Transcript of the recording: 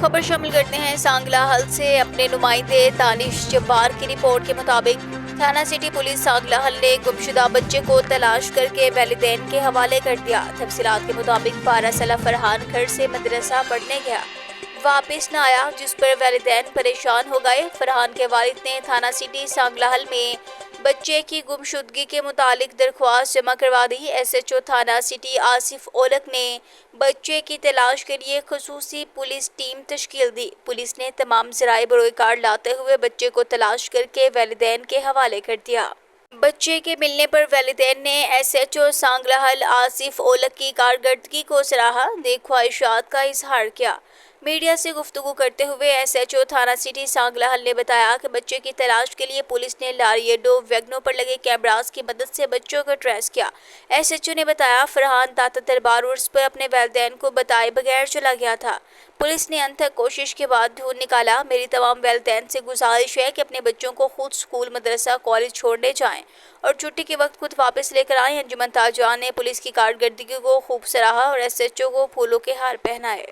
खबर शामिल करते हैं सांगला हल से। अपने नुमाइंदे दानिश जब्बार की रिपोर्ट के मुताबिक थाना सिटी पुलिस सांगला हल ने गुमशुदा बच्चे को तलाश करके वैलिदैन के हवाले कर दिया। तफसीलात के मुताबिक 12 साला फरहान घर से मदरसा पढ़ने गया, वापस न आया, जिस पर वैलिदैन परेशान हो गए। फरहान के वालिद ने थाना सिटी सांगला हल में बच्चे की गुमशुदगी के मुतालिक दरख्वास्त जमा करवा दी। SHO थाना सिटी आसिफ ओलक ने बच्चे की तलाश के लिए खसूसी पुलिस टीम तश्कील दी। पुलिस ने तमाम ज़राए बरोकार लाते हुए बच्चे को तलाश करके वैलिदैन के हवाले कर दिया। बच्चे के मिलने पर वैलिदैन ने SHO सांगला हल आसिफ ओलक की कारकर्दगी को सराहा, नेक ख्वाहिशात का इजहार किया। मीडिया से गुफ्तगू करते हुए SHO थाना सिटी सांगला हल ने बताया कि बच्चे की तलाश के लिए पुलिस ने लारिएडो वैगनों पर लगे कैमरास की मदद से बच्चों को ट्रेस किया। SHO ने बताया, फरहान दाता दरबार उर्स पर अपने वैलिदैन को बताए बगैर चला गया था। पुलिस ने अनथक कोशिश के बाद ढूंढ निकाला। मेरी तमाम वैलिदैन से गुजारिश है कि अपने बच्चों को खुद स्कूल, मदरसा, कॉलेज छोड़ने जाएं और छुट्टी के वक्त खुद वापस लेकर आएं। अंजुमन ताजवान ने पुलिस की कारकर्दगी को खूब सराहा और SHO को फूलों के हार पहनाए।